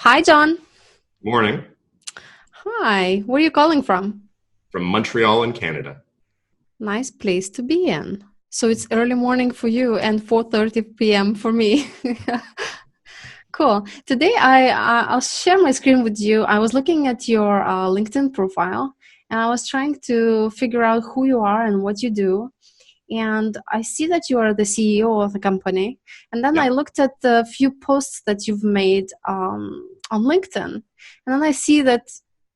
Hi, John. Morning Hi. Where are you calling from? from Montreal in Canada. Nice place to be in. So it's early morning for you and 4:30 p.m. for me. Cool. Today I'll share my screen with you. I was looking at your LinkedIn profile and I was trying to figure out who you are and what you do. And I see that you are the CEO of the company. And then I Yep. looked at the few posts that you've made on LinkedIn. And then I see that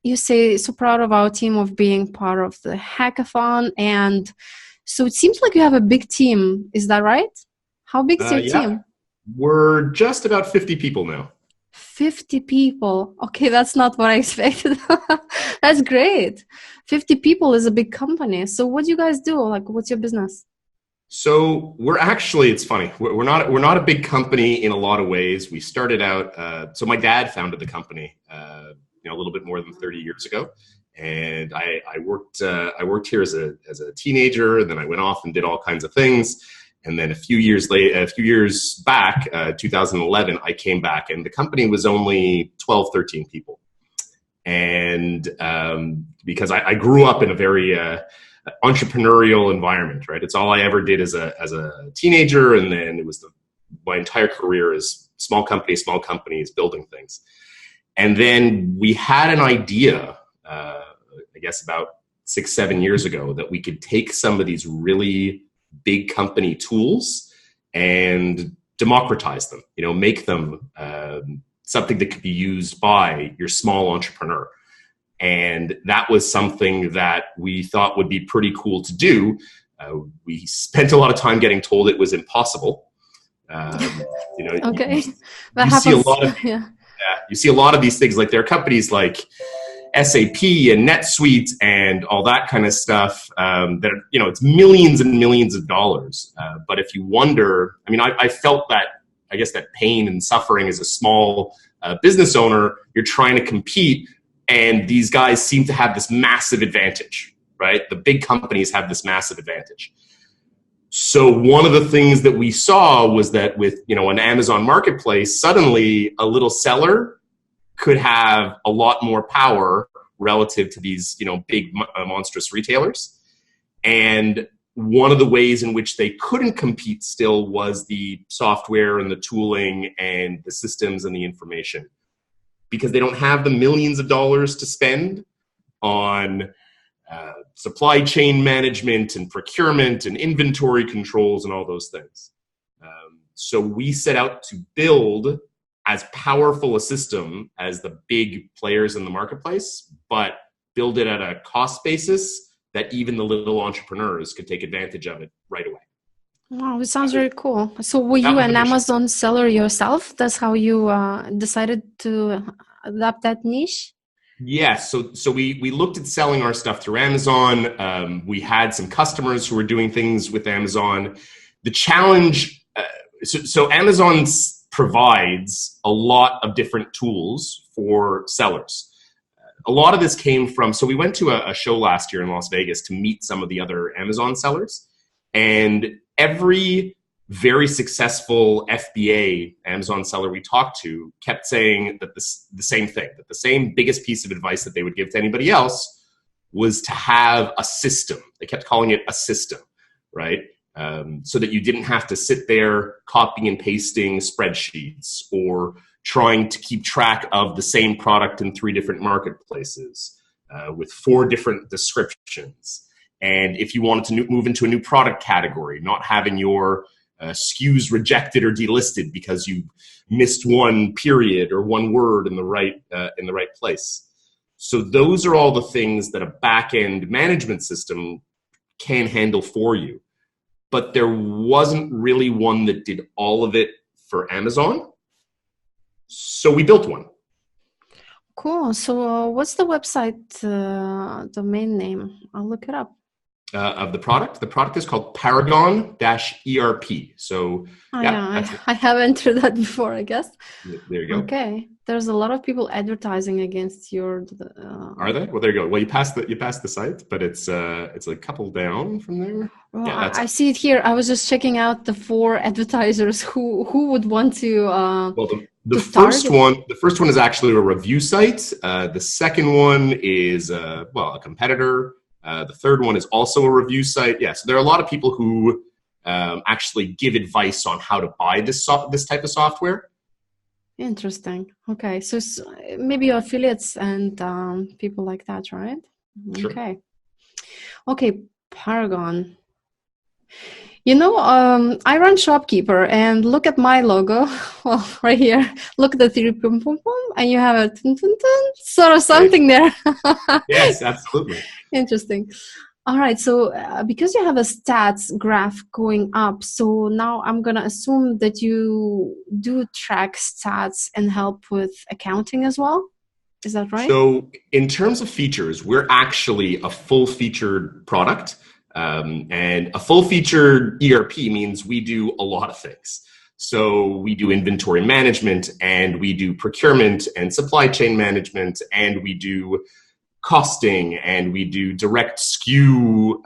you say, so proud of our team of being part of the hackathon. And so it seems like you have a big team. Is that right? How big is your Yeah, team? we're just about 50 people now. 50 people. Okay, that's not what I expected. That's great. 50 people is a big company. So what do you guys do? Like, what's your business? So we're actually, it's funny. We're not a big company in a lot of ways. We started out. So my dad founded the company, a little bit more than 30 years ago, and I worked here as a teenager, and then I went off and did all kinds of things. And then a few years back, 2011, I came back, and the company was only 12, 13 people. And because I grew up in a very entrepreneurial environment, right? It's all I ever did as a teenager, and then it was my entire career is small companies building things. And then we had an idea, I guess about 6, 7 years ago, that we could take some of these really big company tools and democratize them, make them something that could be used by your small entrepreneur. And that was something that we thought would be pretty cool to do. We spent a lot of time getting told it was impossible. Um, you know, you, Okay, you, that you see a happens. lot of Yeah. you see a lot of these things. Like there are companies like SAP and NetSuite and all that kind of stuff that are, it's millions and millions of dollars. But if you wonder, I felt that, I guess, that pain and suffering as a small business owner. You're trying to compete, and these guys seem to have this massive advantage, right? The big companies have this massive advantage. So one of the things that we saw was that with, an Amazon marketplace, suddenly a little seller could have a lot more power relative to these, big monstrous retailers. And one of the ways in which they couldn't compete still was the software and the tooling and the systems and the information, because they don't have the millions of dollars to spend on supply chain management and procurement and inventory controls and all those things. So we set out to build as powerful a system as the big players in the marketplace, but build it at a cost basis that even the little entrepreneurs could take advantage of it right away. Wow, it sounds very cool. So were That you was the an mission. Amazon seller yourself? That's how you decided to adapt that niche? Yes. So we looked at selling our stuff through Amazon. We had some customers who were doing things with Amazon. The challenge, so Amazon provides a lot of different tools for sellers. A lot of this came from, so we went to a show last year in Las Vegas to meet some of the other Amazon sellers. And every very successful FBA Amazon seller we talked to kept saying that the same thing, that the same biggest piece of advice that they would give to anybody else was to have a system. They kept calling it a system, right? So that you didn't have to sit there copying and pasting spreadsheets or trying to keep track of the same product in 3 different marketplaces with 4 different descriptions. And if you wanted to move into a new product category, not having your SKUs rejected or delisted because you missed one period or one word in the right place. So those are all the things that a back-end management system can handle for you. But there wasn't really one that did all of it for Amazon. So we built one. Cool. So what's the website domain name? I'll look it up. Of the product. The product is called Paragon ERP. So Oh yeah, yeah, that's it. I have entered that before, I guess. There you go. Okay. There's a lot of people advertising against your Are they? Well, there you go. Well, you passed the site, but it's a couple down from there. well, Yeah, that's I it. see it here. I was just checking out the 4 advertisers who would want to Well, The to first target? one, the first one is actually a review site. The second one is a competitor. The third one is also a review site. Yeah, so there are a lot of people who actually give advice on how to buy this type of software. Interesting. Okay, so maybe affiliates and people like that, right? Sure. Okay. Okay, Paragon. I run Shopkeeper and look at my logo. Well, right here, look at the three pum pum pum, and you have a tun, tun, tun, sort of Right. something there. Yes, absolutely. Interesting. All right, so because you have a stats graph going up, so now I'm going to assume that you do track stats and help with accounting as well. Is that right? So in terms of features, we're actually a full-featured product. And a full-featured ERP means we do a lot of things. So we do inventory management, and we do procurement and supply chain management, and we do costing, and we do direct SKU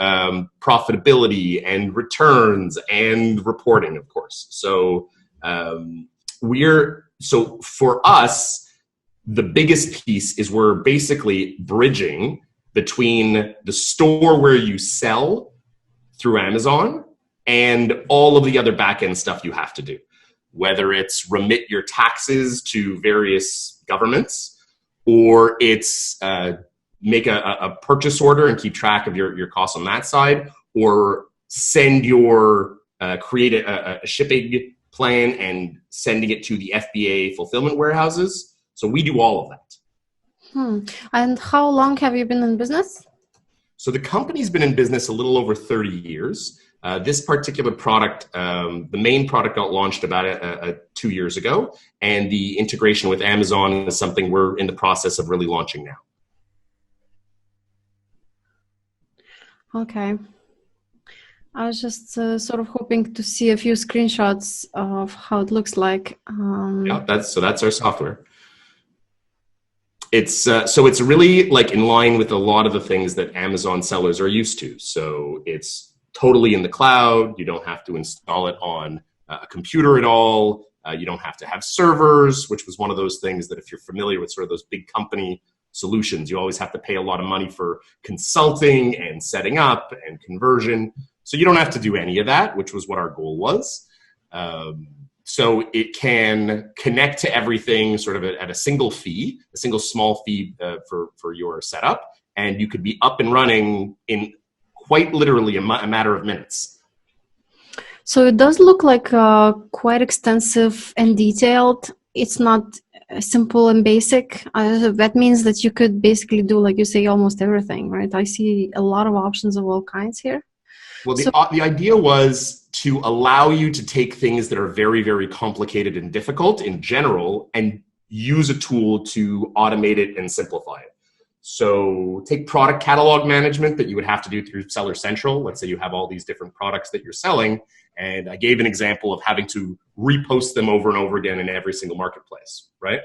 profitability and returns and reporting, of course. So for us, the biggest piece is we're basically bridging between the store where you sell through Amazon and all of the other back-end stuff you have to do, whether it's remit your taxes to various governments, or it's make a purchase order and keep track of your costs on that side, or send your create a shipping plan and sending it to the FBA fulfillment warehouses. So we do all of that. And how long have you been in business? So the company's been in business a little over 30 years. This particular product, the main product got launched about 2 years ago, and the integration with Amazon is something we're in the process of really launching now. Okay. I was just sort of hoping to see a few screenshots of how it looks like. Yeah, that's our software. It's really like in line with a lot of the things that Amazon sellers are used to. So it's totally in the cloud. You don't have to install it on a computer at all. You don't have to have servers, which was one of those things that if you're familiar with sort of those big company solutions, you always have to pay a lot of money for consulting and setting up and conversion. So you don't have to do any of that, which was what our goal was. So it can connect to everything sort of at a single fee, a single small fee for your setup. And you could be up and running in quite literally a matter of minutes. So it does look like quite extensive and detailed. It's not simple and basic. That means that you could basically do, like you say, almost everything, right? I see a lot of options of all kinds here. Well, the idea was to allow you to take things that are very, very complicated and difficult in general and use a tool to automate it and simplify it. So take product catalog management that you would have to do through Seller Central. Let's say you have all these different products that you're selling, and I gave an example of having to repost them over and over again in every single marketplace, right?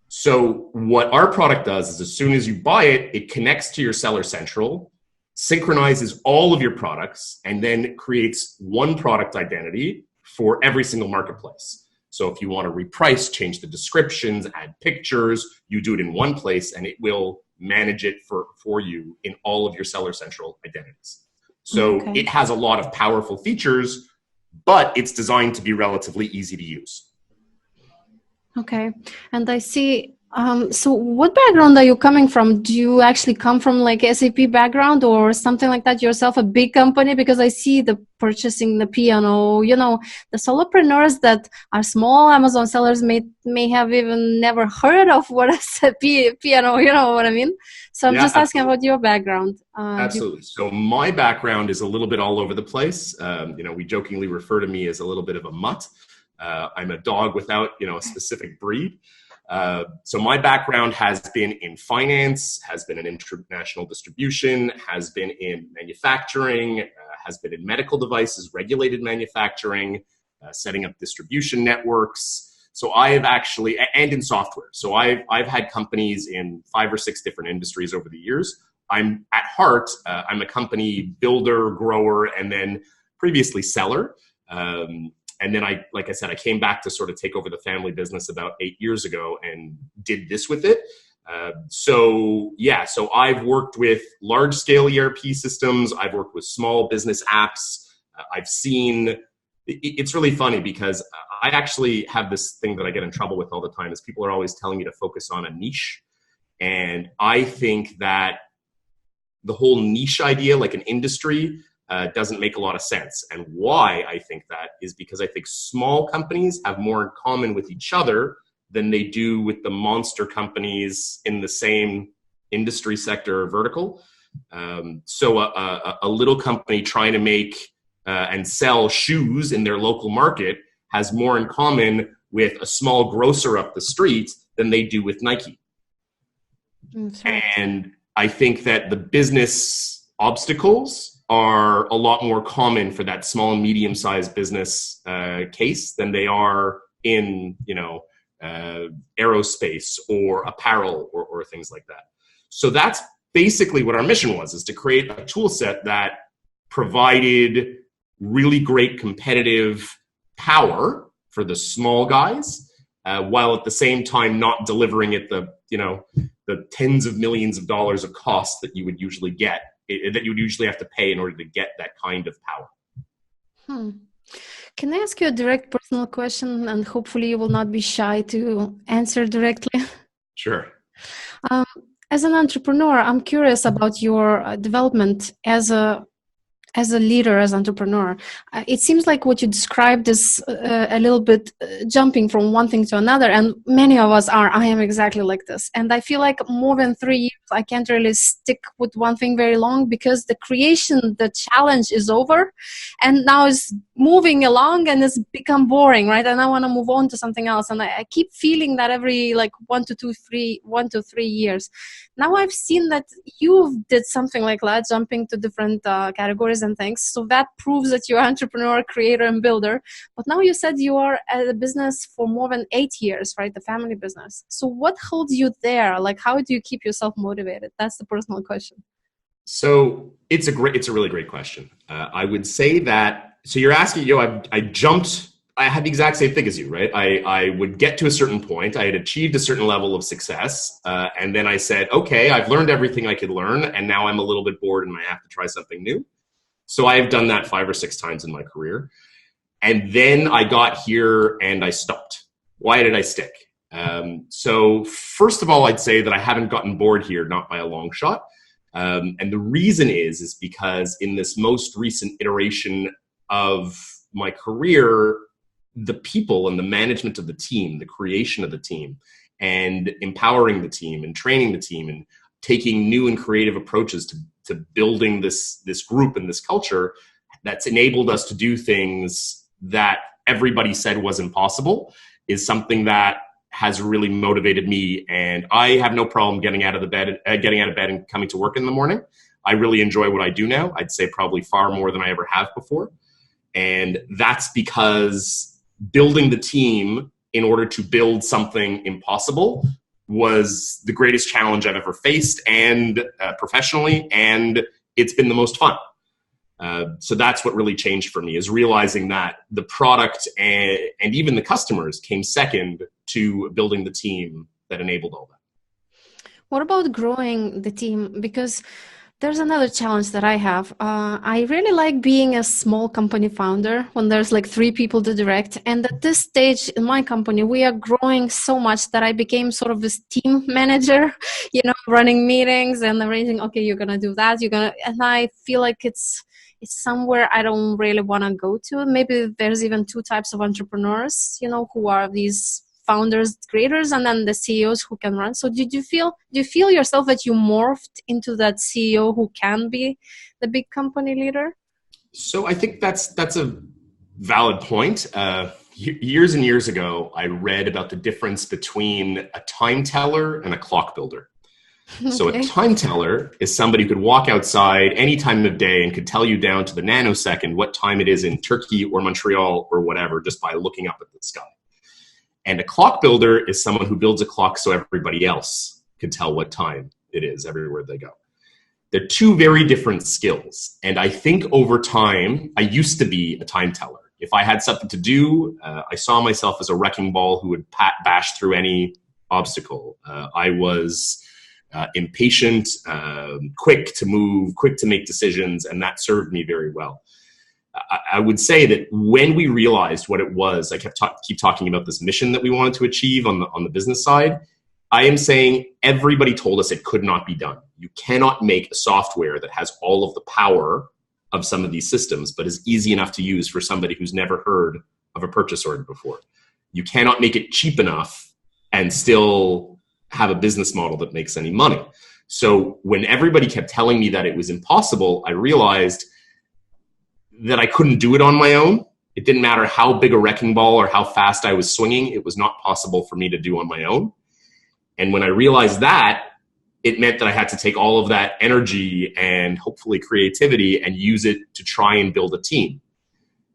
So what our product does is as soon as you buy it, it connects to your Seller Central, synchronizes all of your products, and then creates one product identity for every single marketplace. So if you want to reprice, change the descriptions, add pictures, you do it in one place, and it will manage it for you in all of your Seller Central identities. So It has a lot of powerful features, but it's designed to be relatively easy to use. Okay. And I see, so what background are you coming from? Do you actually come from like SAP background or something like that yourself, a big company? Because I see the purchasing, the P&O, the solopreneurs that are small Amazon sellers may have even never heard of what is a P&O, you know what I mean? So I'm just asking about your background. Absolutely. So my background is a little bit all over the place. We jokingly refer to me as a little bit of a mutt. I'm a dog without, a specific breed. So my background has been in finance, has been in international distribution, has been in manufacturing, has been in medical devices, regulated manufacturing, setting up distribution networks. So I have actually, and in software. So I've had companies in 5 or 6 different industries over the years. I'm at heart, I'm a company builder, grower, and then previously seller. and then like I said, I came back to sort of take over the family business about 8 years ago and did this with it. So I've worked with large scale ERP systems. I've worked with small business apps. I've seen, it's really funny because I actually have this thing that I get in trouble with all the time is people are always telling me to focus on a niche. And I think that the whole niche idea, like an industry, doesn't make a lot of sense. And why I think that is because I think small companies have more in common with each other than they do with the monster companies in the same industry sector or vertical. So a little company trying to make and sell shoes in their local market has more in common with a small grocer up the street than they do with Nike. Right. And I think that the business obstacles are a lot more common for that small and medium-sized business case than they are in, aerospace or apparel or things like that. So that's basically what our mission was, is to create a tool set that provided really great competitive power for the small guys, while at the same time not delivering it the tens of millions of dollars of cost that you would usually get, that you would usually have to pay in order to get that kind of power. Can I ask you a direct personal question, and hopefully you will not be shy to answer directly? Sure. As an entrepreneur, I'm curious about your development as a leader, as an entrepreneur. It seems like what you described is a little bit jumping from one thing to another, and many of us are. I am exactly like this, and I feel like more than 3 years I can't really stick with one thing very long, because the challenge is over, and now it's moving along and it's become boring, right? And I want to move on to something else, and I keep feeling that every like 1 to 3 years. Now I've seen that you did something like that, jumping to different categories and things. So that proves that you're an entrepreneur, creator, and builder. But now you said you are at a business for more than 8 years, right? The family business. So what holds you there? Like, how do you keep yourself motivated? That's the personal question. So it's a really great question. I would say that, so you're asking, I had the exact same thing as you, right? I would get to a certain point. I had achieved a certain level of success. And then I said, okay, I've learned everything I could learn. And now I'm a little bit bored and I have to try something new. So I have done that 5 or 6 times in my career. And then I got here and I stopped. Why did I stick? So first of all, I'd say that I haven't gotten bored here, not by a long shot. And the reason is because in this most recent iteration of my career, the people and the management of the team, the creation of the team, and empowering the team and training the team and taking new and creative approaches to building this group and this culture that's enabled us to do things that everybody said was impossible is something that has really motivated me. And I have no problem getting out of bed and coming to work in the morning. I really enjoy what I do now. I'd say probably far more than I ever have before. And that's because building the team in order to build something impossible was the greatest challenge I've ever faced, and professionally, and it's been the most fun. So that's what really changed for me, is realizing that the product and even the customers came second to building the team that enabled all that. What about growing the team? Because there's another challenge that I have. I really like being a small company founder when there's like 3 people to direct. And at this stage in my company, we are growing so much that I became sort of this team manager, running meetings and arranging, okay, you're going to do that. And I feel like it's somewhere I don't really want to go to. Maybe there's even 2 types of entrepreneurs, who are these founders, creators, and then the CEOs who can run. So do you feel yourself that you morphed into that CEO who can be the big company leader? So I think that's a valid point. Years and years ago, I read about the difference between a time teller and a clock builder. Okay. So a time teller is somebody who could walk outside any time of day and could tell you down to the nanosecond what time it is in Turkey or Montreal or whatever, just by looking up at the sky. And a clock builder is someone who builds a clock so everybody else can tell what time it is everywhere they go. They're 2 very different skills. And I think over time, I used to be a time teller. If I had something to do, I saw myself as a wrecking ball who would bash through any obstacle. I was impatient, quick to move, quick to make decisions, and that served me very well. I would say that when we realized what it was, I keep talking about this mission that we wanted to achieve on the business side. I am saying everybody told us it could not be done. You cannot make a software that has all of the power of some of these systems, but is easy enough to use for somebody who's never heard of a purchase order before. You cannot make it cheap enough and still have a business model that makes any money. So when everybody kept telling me that it was impossible, I realized that I couldn't do it on my own. It didn't matter how big a wrecking ball or how fast I was swinging. It was not possible for me to do on my own. And when I realized that, it meant that I had to take all of that energy and hopefully creativity and use it to try and build a team.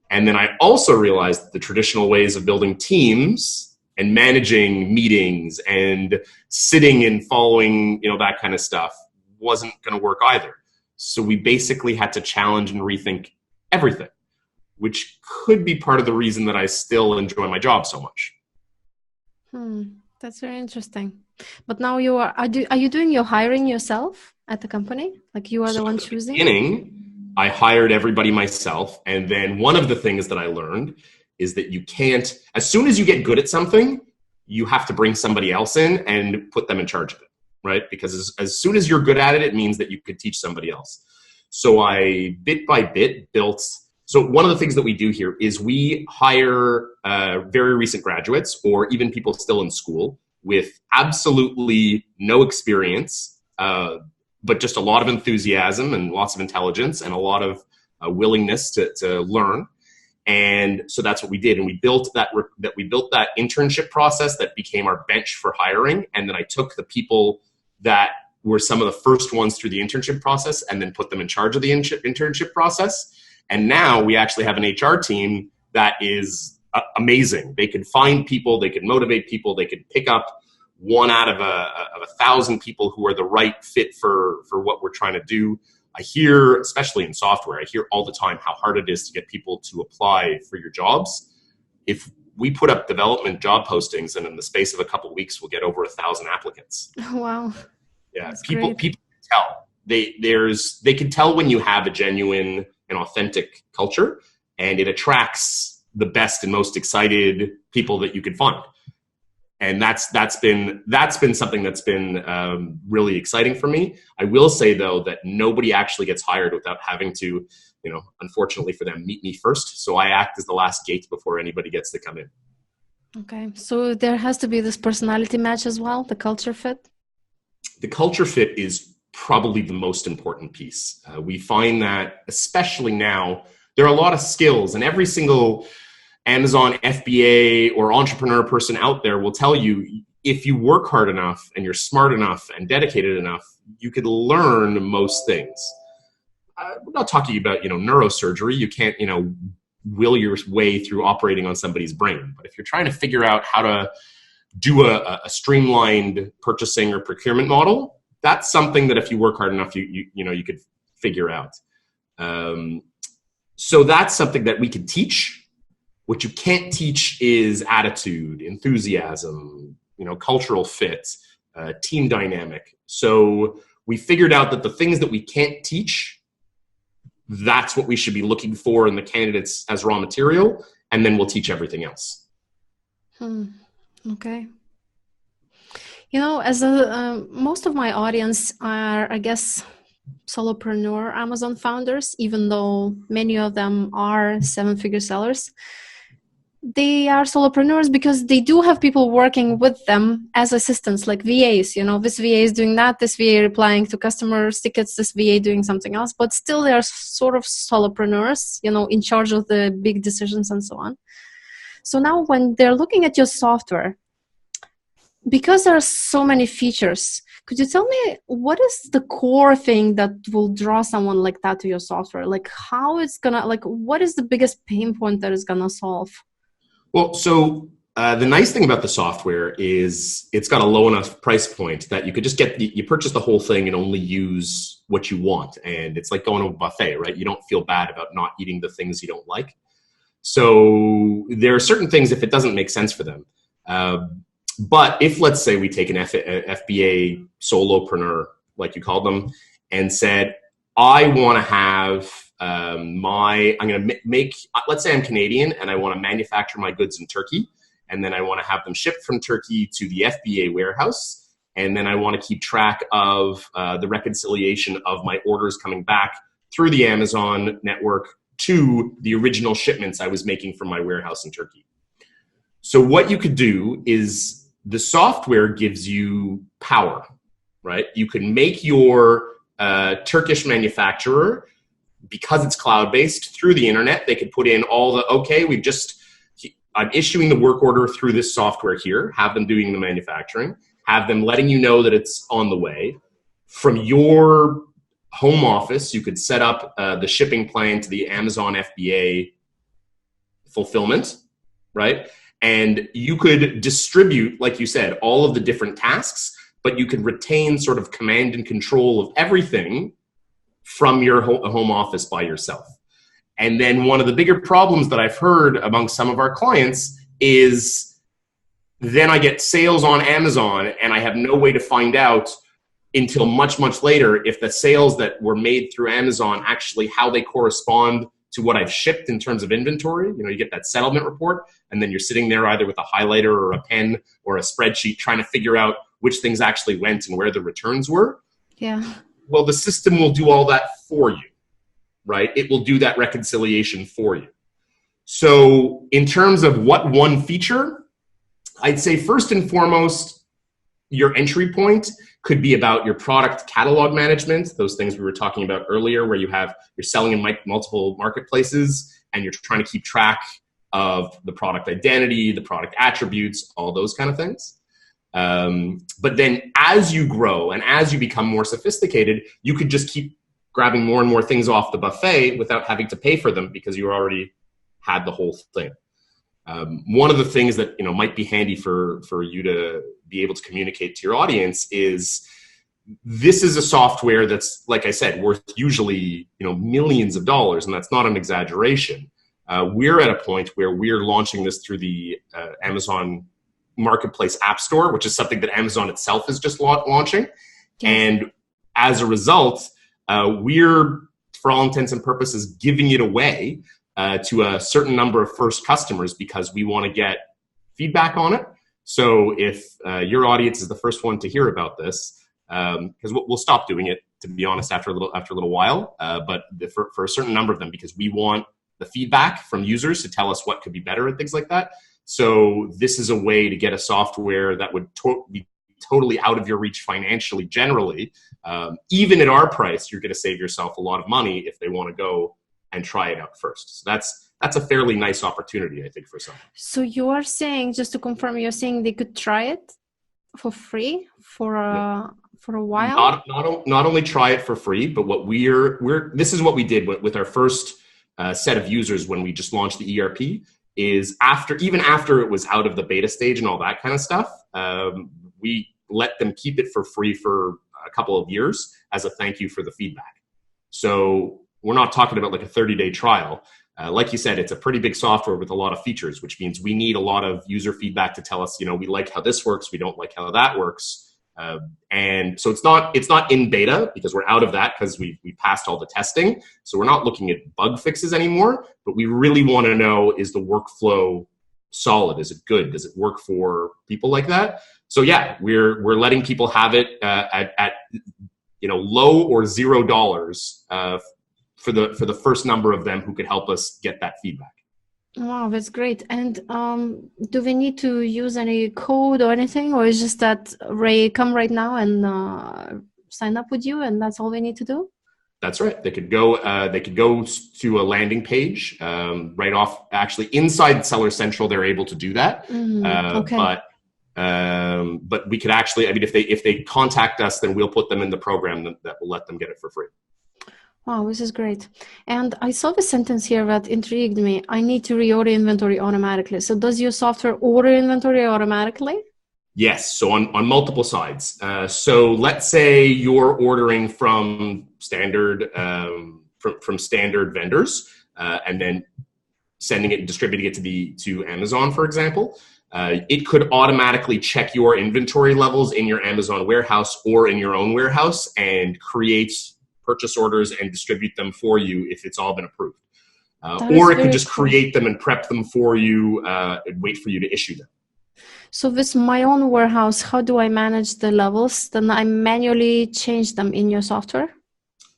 And then I also realized that the traditional ways of building teams and managing meetings and sitting and following, that kind of stuff wasn't going to work either. So we basically had to challenge and rethink everything, which could be part of the reason that I still enjoy my job so much. That's very interesting. But now are you doing your hiring yourself at the company? Like you are the one choosing? At the beginning, I hired everybody myself. And then one of the things that I learned is that you can't, as soon as you get good at something, you have to bring somebody else in and put them in charge of it, right? Because as soon as you're good at it, it means that you could teach somebody else. So I, bit by bit, built. So one of the things that we do here is we hire very recent graduates or even people still in school with absolutely no experience, but just a lot of enthusiasm and lots of intelligence and a lot of willingness to learn. And so that's what we did. And we built that internship process that became our bench for hiring. And then I took the people that were some of the first ones through the internship process and then put them in charge of the internship process. And now we actually have an HR team that is amazing. They could find people, they could motivate people, they could pick up one out of a 1,000 people who are the right fit for what we're trying to do. I hear, especially in software, I hear all the time how hard it is to get people to apply for your jobs. If we put up development job postings and in the space of a couple of weeks, we'll get over 1,000 applicants. Wow. Yeah, That's people great. can tell. They can tell when you have a genuine and authentic culture, and it attracts the best and most excited people that you can find. And that's been something that's been really exciting for me. I will say though that nobody actually gets hired without having to, unfortunately for them, meet me first. So I act as the last gate before anybody gets to come in. Okay, so there has to be this personality match as well, the culture fit. The culture fit is probably the most important piece. We find that, especially now, there are a lot of skills, and every single Amazon FBA or entrepreneur person out there will tell you, if you work hard enough and you're smart enough and dedicated enough, you could learn most things. We're not talking about, neurosurgery. You can't, will your way through operating on somebody's brain. But if you're trying to figure out how to do a streamlined purchasing or procurement model, that's something that if you work hard enough, you could figure out. So that's something that we can teach. What you can't teach is attitude, enthusiasm, cultural fit, team dynamic. So we figured out that the things that we can't teach, that's what we should be looking for in the candidates as raw material, and then we'll teach everything else. Okay. As most of my audience are, I guess, solopreneur Amazon founders, even though many of them are seven-figure sellers. They are solopreneurs because they do have people working with them as assistants, like VAs. This VA is doing that, this VA replying to customers' tickets, this VA doing something else, but still they are sort of solopreneurs, in charge of the big decisions and so on. So now when they're looking at your software, because there are so many features, could you tell me what is the core thing that will draw someone like that to your software? Like how it's what is the biggest pain point that it's gonna solve? Well, so the nice thing about the software is it's got a low enough price point that you could just you purchase the whole thing and only use what you want. And it's like going to a buffet, right? You don't feel bad about not eating the things you don't like. So there are certain things if it doesn't make sense for them. But if, let's say, we take an FBA solopreneur, like you called them, and said, I want to have I'm going to make, let's say I'm Canadian and I want to manufacture my goods in Turkey, and then I want to have them shipped from Turkey to the FBA warehouse, and then I want to keep track of the reconciliation of my orders coming back through the Amazon network to the original shipments I was making from my warehouse in Turkey. So what you could do is the software gives you power, right? You can make your Turkish manufacturer, because it's cloud-based, through the internet. They could put in all the, okay, I'm issuing the work order through this software here, have them doing the manufacturing, have them letting you know that it's on the way. From your home office, you could set up the shipping plan to the Amazon FBA fulfillment, right? And you could distribute, like you said, all of the different tasks, but you could retain sort of command and control of everything from your home office by yourself. And then one of the bigger problems that I've heard among some of our clients is then I get sales on Amazon and I have no way to find out until much, much later if the sales that were made through Amazon actually how they correspond to what I've shipped in terms of inventory. You know, you get that settlement report and then you're sitting there either with a highlighter or a pen or a spreadsheet trying to figure out which things actually went and where the returns were. Yeah. Well, the system will do all that for you, right? It will do that reconciliation for you. So in terms of what one feature, I'd say first and foremost, your entry point could be about your product catalog management, those things we were talking about earlier, where you're selling in multiple marketplaces and you're trying to keep track of the product identity, the product attributes, all those kind of things. But then as you grow and as you become more sophisticated, you could just keep grabbing more and more things off the buffet without having to pay for them because you already had the whole thing. One of the things that might be handy for you to be able to communicate to your audience is this is a software that's, like I said, worth usually millions of dollars, and that's not an exaggeration. We're at a point where we're launching this through the Amazon Marketplace App Store, which is something that Amazon itself is just launching. Yes. And as a result, we're, for all intents and purposes, giving it away to a certain number of first customers because we want to get feedback on it. So if your audience is the first one to hear about this, because we'll stop doing it, to be honest, after a little while, but for a certain number of them, because we want the feedback from users to tell us what could be better and things like that. So this is a way to get a software that would be totally out of your reach financially, generally. Even at our price, you're going to save yourself a lot of money if they want to go and try it out first. So that's a fairly nice opportunity, I think, for some. So you are saying, just to confirm, you're saying they could try it for free for a while? Not only try it for free, but what this is what we did with our first set of users when we just launched the ERP. Is even after it was out of the beta stage and all that kind of stuff, we let them keep it for free for a couple of years as a thank you for the feedback. So we're not talking about like a 30-day trial. Like you said, it's a pretty big software with a lot of features, which means we need a lot of user feedback to tell us, we like how this works, we don't like how that works. And so it's not in beta because we're out of that because we passed all the testing. So we're not looking at bug fixes anymore, but we really want to know, is the workflow solid? Is it good? Does it work for people like that? So yeah, we're letting people have it at low or $0 for the first number of them who could help us get that feedback. Wow, that's great. And do we need to use any code or anything, or is just that Ray come right now and sign up with you, and that's all we need to do? That's right. They could go to a landing page right off. Actually, inside Seller Central, they're able to do that. Okay. But we could actually, if they contact us, then we'll put them in the program that will let them get it for free. Wow, this is great. And I saw the sentence here that intrigued me. I need to reorder inventory automatically. So does your software order inventory automatically? Yes. So on multiple sides. So let's say you're ordering from standard vendors, and then sending it and distributing it to Amazon, for example, it could automatically check your inventory levels in your Amazon warehouse or in your own warehouse and create purchase orders and distribute them for you if it's all been approved. Or it could just create them and prep them for you and wait for you to issue them. So with my own warehouse, how do I manage the levels? Then I manually change them in your software?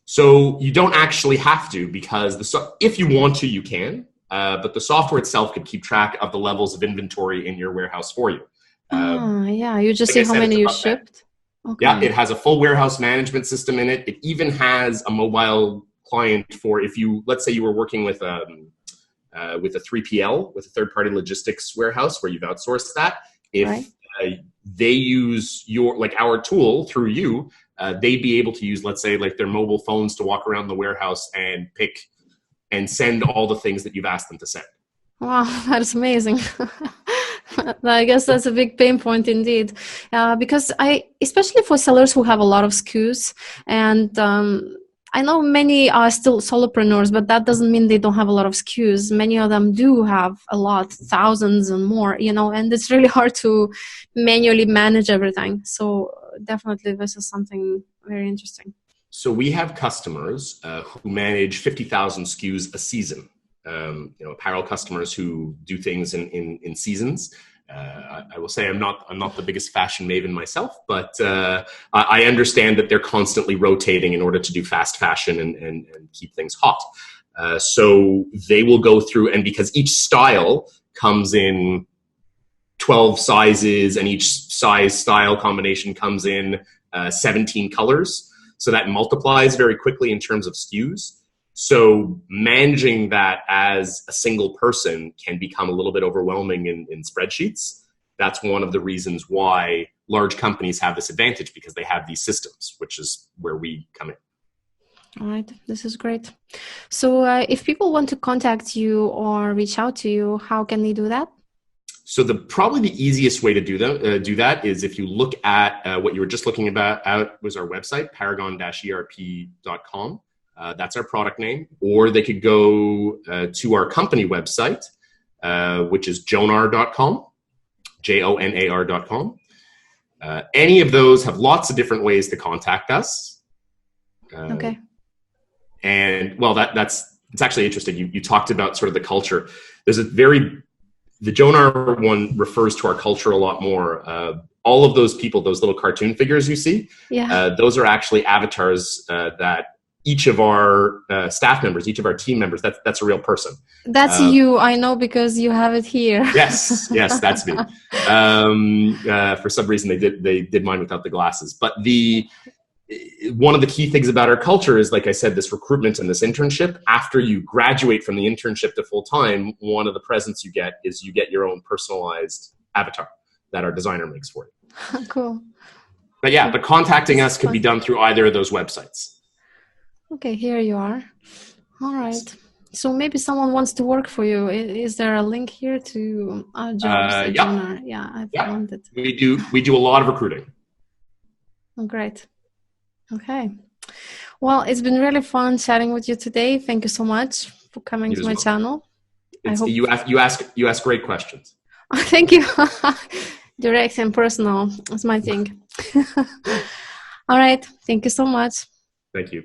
So you don't actually have to, because if you want to, you can. But the software itself can keep track of the levels of inventory in your warehouse for you. Yeah, you just see how many you shipped. Okay. Yeah, it has a full warehouse management system in it. It even has a mobile client for if you, let's say you were working with a 3PL, with a third-party logistics warehouse where you've outsourced that. If they use our tool through you, they'd be able to use, let's say, like their mobile phones to walk around the warehouse and pick and send all the things that you've asked them to send. Wow, that's amazing. I guess that's a big pain point indeed, because especially for sellers who have a lot of SKUs, and I know many are still solopreneurs, but that doesn't mean they don't have a lot of SKUs. Many of them do have a lot, thousands and more, and it's really hard to manually manage everything. So definitely this is something very interesting. So we have customers who manage 50,000 SKUs a season. Apparel customers who do things in seasons. I will say I'm not the biggest fashion maven myself, but I understand that they're constantly rotating in order to do fast fashion and keep things hot. So they will go through, and because each style comes in 12 sizes and each style combination comes in 17 colors, so that multiplies very quickly in terms of SKUs. So managing that as a single person can become a little bit overwhelming in spreadsheets. That's one of the reasons why large companies have this advantage, because they have these systems, which is where we come in. All right, this is great. So if people want to contact you or reach out to you, how can they do that? So probably the easiest way to do that is if you look at what you were just looking at was our website, paragon-erp.com. That's our product name. Or they could go to our company website, which is jonar.com, JONAR.com. Any of those have lots of different ways to contact us. Okay. And well, it's actually interesting. You talked about sort of the culture. The Jonar one refers to our culture a lot more. All of those people, those little cartoon figures you see, those are actually avatars that each of our staff members, each of our team members, that's a real person. That's you, I know, because you have it here. Yes, that's me. For some reason, they did mine without the glasses. But one of the key things about our culture is, like I said, this recruitment and this internship. After you graduate from the internship to full time, one of the presents you get is you get your own personalized avatar that our designer makes for you. Cool. But contacting us can be done through either of those websites. Okay, here you are. All right. So maybe someone wants to work for you. Is there a link here to jobs? Yeah, I found it. We do a lot of recruiting. Oh, great. Okay. Well, it's been really fun chatting with you today. Thank you so much for coming to my channel. You ask great questions. Thank you. Direct and personal. That's my thing. All right. Thank you so much. Thank you.